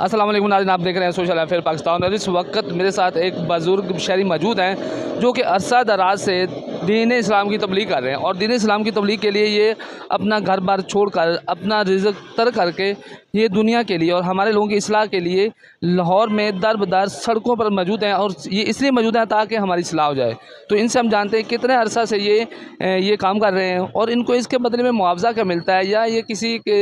अस्सलाम वालेकुम नाज़रीन, आप देख रहे हैं सोशल अफेयर पाकिस्तान। और इस वक्त मेरे साथ एक बुज़ुर्ग शहरी मौजूद हैं जो कि अरसा दराज से दीन इस्लाम की तबलीग कर रहे हैं। और दीन इस्लाम की तबलीग के लिए ये अपना घर बार छोड़कर अपना रिज़्क़ तर करके ये दुनिया के लिए और हमारे लोगों की इस्लाह के लिए लाहौर में दर बदर सड़कों पर मौजूद हैं। और ये इसलिए मौजूद हैं ताकि हमारी इस्लाह हो जाए। तो इनसे हम जानते हैं कितने अरसा से ये काम कर रहे हैं और इनको इसके बदले में मुआवजा क्या मिलता है या ये किसी के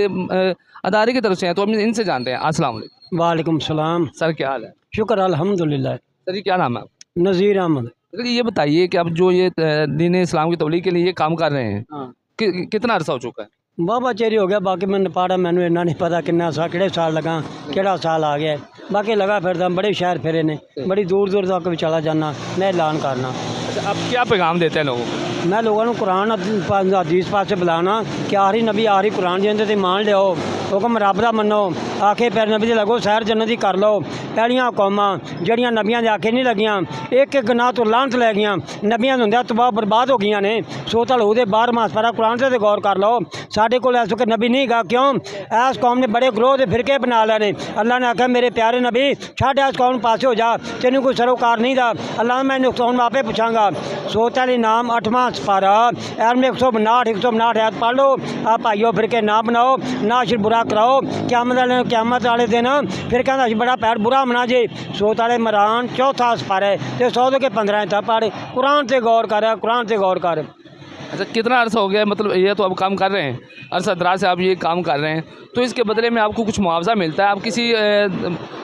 अदारे की तरफ से हैं। तो हम इनसे जानते हैं। अस्सलाम वालेकुम। वालेकुम सलाम। सर क्या हाल है? शुक्र अल्हम्दुलिल्लाह। सर जी क्या नाम है? नज़ीर अहमद। सर ये बताइए कि अब जो ये दीन इस्लाम की तबलीग के लिए ये काम कर रहे हैं हाँ कितना अरसा हो चुका है? बाबा चेरी हो गया, बाकी मैंने पढ़ा, मैंने इन्ना नहीं पता किन्ना साल किहड़े साल लगा किहड़ा साल आ गया। बाकी लगा फिरदा बड़े शहर फिरे ने, बड़ी दूर दूर तक भी चला जाना, मैं ऐलान करना। अच्छा, अब क्या पैगाम देते हैं लोगों को? मैं लोगों को कुरान हदीस पास बुलाना कि आखिरी नबी आखिरी कुरान जिंदे ते मान लियो, हुक्म रब दा मनो, आखे पैर नबी दे लगो, सैर जन्नत दी कर लो। पहलियां कौमां जड़ियां नबियां दे आखे नहीं लगियां, एक एक गनाह तो लानत लै गईयां, नबियां दे हुंदे तबाह बर्बाद हो गईयां ने। सो तल ओहदे 12 मास पारा कुरान से गौर कर लो। साडे कोल इस वक्त नबी नहीं गा, क्यों? इस कौम ने बड़े ग्रोह के फिरके बना लेने। अल्लाह ने आख्या मेरे प्यारे नबी छड्ड इस कौम पासे हो जा, तेनों कोई सरोकार नहीं दा। अल्लाह मैं नुकसान आपे पूछांगा। सो तल नाम 8वां पारा एम 159 आयत पढ़ लो। आप भाइयों फिरके ना बनाओ, ना शिर बुरा कराओ। क्यामत वाले दिन फिर कहना बड़ा पैर बुरा मना जे। सोत वाले मरान 4था पारा है तो 100 के 15 था पढ़, कुरान से गौर कर, कुरान से गौर कर। अच्छा, कितना अर्सा हो गया? मतलब ये तो अब काम कर रहे हैं, अरसा दराज से आप ये काम कर रहे हैं, तो इसके बदले में आपको कुछ मुआवजा मिलता है? आप किसी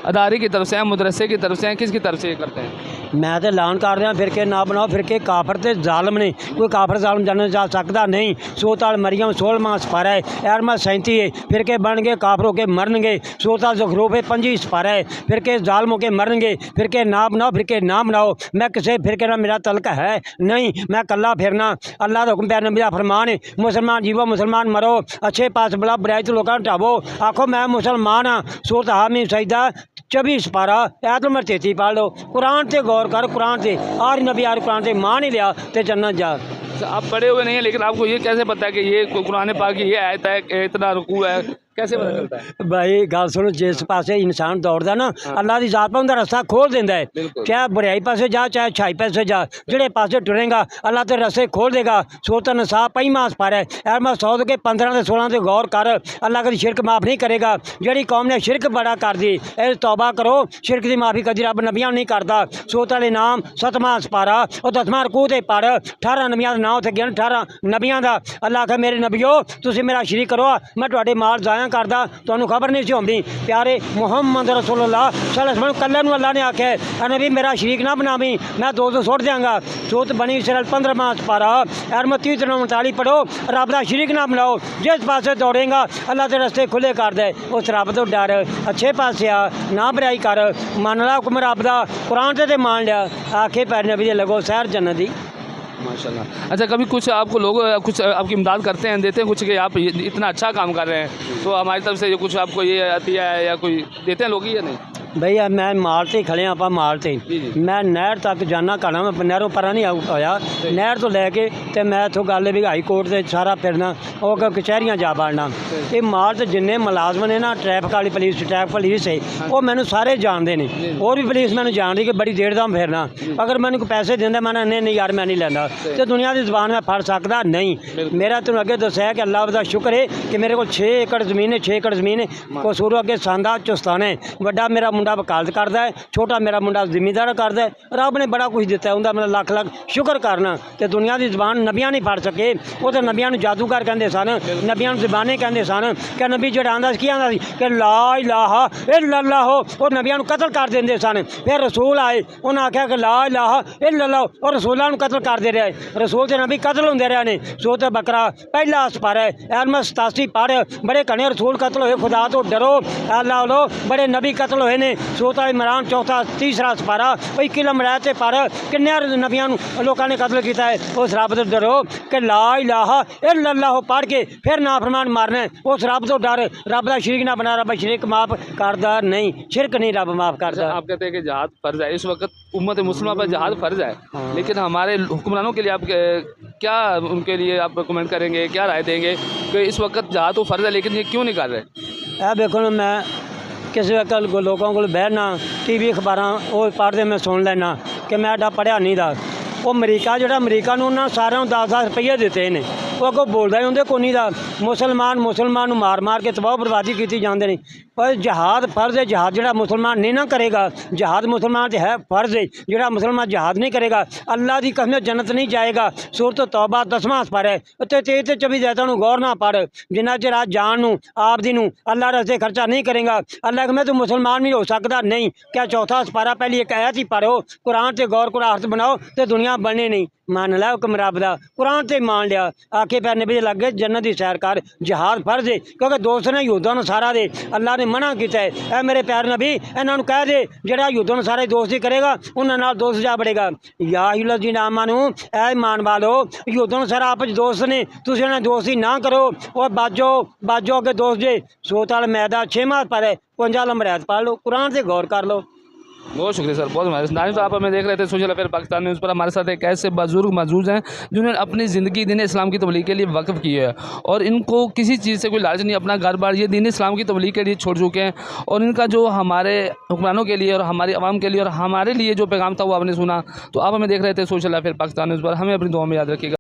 अदारे की तरफ से हैं, मदरसे की तरफ से हैं, किसकी तरफ से ये करते हैं? मैं तो ऐलान कर रहा फिर के ना बनाओ, फिर के काफर ते जालम ने, कोई काफर जालम जाने जा सकता नहीं। सोताल मरियम 16वां सपारा है, एरमा 37 है, फिर के बन गए काफर होके मरनगे। सोता जखरूफ 25 सपारा है, फिर के जालम होके मरनगे। फिर के ना बनाओ, फिर के ना बनाओ, मैं किसी फिर के ना मेरा तलक है नहीं, मैं कला फिरना। अल्लाह का हुक्म प्यारे नबी दा फरमान है, मुसलमान जीवो मुसलमान मरो, अच्छे पास बला बुराई तो लोगों हटावो। आखो मैं मुसलमान हाँ। सूरत हामी सजदा 24 पारा आयत नंबर 33 पढ़ लो। कुरान से गौर कर, कुरान से आर नबी आर कुरान से मान ही लिया तो जन्नत जा। आप पढ़े हुए नहीं हैं, लेकिन आपको ये कैसे पता है कि ये कुरान पाक की ये आयत है, इतना रुकू है, कैसे पता चलता है? भाई गल सुनो, जिस पासे इंसान दौड़दा ना अल्लाह की जात उनका रास्ता खोल देंदा है। चाहे बुराई पासे जा, चाहे अच्छाई पासे जा, जेड़े पासे टुरेगा अल्लाह तेरे रास्ते खोल देगा। सूरत नसा 5वां पारा है, एरमा 100 के 15 से 16 से गौर कर। अल्लाह कभी शिरक माफ़ नहीं करेगा। जेड़ी कौम ने शिरक बड़ा कर दी, तौबा करो, शिरक की माफ़ी कदी रब नबियां नहीं करता। सूरत वाले नाम 7वां पारा और 10वां रकू ते पढ़, 18 नबियां नाम थे 18 नबियां का। अल्लाह आखे मेरे नबियो तुसीं मेरा शरीक करो, मैं तुहाडे माल जाया करदा, तुहानू खबर नहीं सी होंदी। प्यारे मुहम्मद रसूलुल्लाह सल्लल्लाहु अलैहि वसल्लम कल्ले नूं अल्लाह ने आख्या नबी मेरा शरीक ना बनावी, मैं 200 सुट देंगा। सूरत बनी इसराइल 15वां पारा एरम 30-39 पढ़ो, रब दा शरीक ना बनाओ। जिस पासे दौड़ेगा अल्लाह के रस्ते खुले कर दे, उस रब तो डर, अच्छे पासे आ, ना बुराई कर, मन ला हुक्म रब दा, कुरान से मान लिया, आखे पैर नबी दे लगो, सैर जन्नत दी। माशाल्लाह। अच्छा, कभी कुछ आपको लोग कुछ आपकी इमदाद करते हैं, देते हैं कुछ कि आप इतना अच्छा काम कर रहे हैं तो हमारी तरफ से ये कुछ आपको ये आती है या कोई देते हैं लोग या नहीं? भैया मैं माल से खड़े आप माल से मैं नहर तक जाना करना, मैं नहरों पर नहीं आया, नहर तो लैके तो मैं इतों गल भी हाई कोर्ट से सारा फिरना और कचहरियाँ जा बढ़ना। ये माल से जिन्ने मुलाजम ने ना, ट्रैफिक वाली पुलिस, ट्रैफिक पुलिस है, वो मैंने सारे जानते हैं, और भी पुलिस मैंने जानती कि बड़ी देर दा फिरना। अगर मैंने कोई पैसे देंदा मैंने नहीं यार मैं नहीं लैंदा, तो दुनिया की जबान में फड़ सकता नहीं। मेरा तुम अगे दस्या कि अल्लाह का शुक्र है कि मेरे को 6 एकड़ जमीन है, 6 एकड़ जमीन है, कसूर अगे सांदा चुस्तान है। वड्डा मेरा मुंडा वकालत करता है, छोटा मेरा मुंडा जिमीदार करता है। रब ने बड़ा कुछ दिता है, उनका मैं लख लख शुक्र करना। तो दुनिया की जबान नबियां नहीं फड़ सके, वो तो नबियां जादूगर कहते सन, नबियां जबाने कहते सन। कि नबी जो आंदा की आंदा कि ला इलाहा इल्लल्लाह, वो नबियां कतल कर देंगे सन। फिर रसूल आए, उन्हें आख्या कि ला इलाहा इल्लल्लाह, और रसूलों को कतल करते रहे, रसूल के नबी कतल होंगे रहे ने। सूरत बकरा पहला सपारा है, एरम 87 पढ़, बड़े घने रसूल कतल होए, खुदा तो डरो, अल्लाह लो, बड़े नबी कतल होए ने। सूरत इमरान 4था 3रा सपारा 21 नंबर ते पढ़, किन्ने नबियां लोगों ने कतल किया है। उस रब तो डरो कि ला इलाहा इल्लल्लाह पढ़ के फिर नाफरमान मारना है। उस रब तो डर, रब का शरीक ना बना, रब शरीक माफ़ करदा नहीं, शिरक नहीं रब माफ़ करदा। आप कहते हैं कि जहाद फ़र्ज़ है, इस वक्त उम्मत मुस्लिमा पर जहाद फ़र्ज़ है, लेकिन हमारे हुक्मरानों के लिए आप क्या उनके लिए आप कमेंट करेंगे, क्या राय देंगे कि इस वक्त जहाद तो फ़र्ज़ है लेकिन ये क्यों नहीं कर रहे? देखो मैं किसी अकल लोगों को बहना टीवी अखबारां वो पढ़ते मैं सुन लेना कि मैं एडा पढ़िया नहीं दा वो अमरीका जो अमरीका उन्होंने सारे 10-10 रुपये दिते हैं वो अगों बोलता ही होंगे कोनी दा मुसलमान मार मार के तबाह बर्बादी की जाते हैं पर जहाद फर्ज है जहाद जो मुसलमान नहीं ना करेगा जहाद मुसलमान से है फर्ज है जो मुसलमान जहाद नहीं करेगा अल्लाह की कसम जन्नत नहीं जाएगा। सूरत तौबा 10वां पर है उत्ते 23-24 आयतां नूं गौर ना पढ़ जिन्ना चिर आज जान नूं आप दी नूं अल्लाह रस्ते खर्चा नहीं करेगा अल्लाह मैं तो मुसलमान नहीं हो सकता नहीं क्या चौथा सपारा पहली एक आयत ही पढ़ो कुरान से गौर को अर्थ बनाओ तो दुनिया बनने नहीं मान ला हुक्म रब दा कुरान से मान लिया आखे पैर नबी लग गए जन्नत की सैर कर जहाद फर्ज है क्योंकि दोस्त ने युद्धां सारा दे अल्लाह ने मना किया है ए मेरे प्यार नबी इन्हों कह दे जो युद्धां सारे दोस्ती करेगा उन्होंने दोस्त जा बढ़ेगा या जी नामा ऐ मान वालो युद्धां सारा आपस दोस्त ने तुम उन्हें दोस्ती ना करो और बाजो अगे दोस्त जे सोत वाला मैदा 6वां पर है 55 नंबर ऐत पढ़ लो कुरान से गौर कर लो। बहुत शुक्रिया सर बहुत हमारे नाज़रीन तो आप हमें देख रहे थे सोशल अफेयर पाकिस्तान न्यूज़ पर हमारे साथ एक ऐसे बुजुर्ग मौजूद हैं जिन्होंने अपनी ज़िंदगी दीन इस्लाम की तबलीग के लिए वक्फ़ की है और इनको किसी चीज़ से कोई लालच नहीं अपना घर बार ये दीन इस्लाम की तबलीग के लिए छोड़ चुके हैं और इनका जो हमारे हुक्मरानों के लिए और हमारी आवाम के लिए और हमारे लिए जो पैगाम था वो आपने सुना। तो आप हमें देख रहे थे सोशल अफेयर पाकिस्तान न्यूज़ पर हमें अपनी दुआ में याद रखिएगा।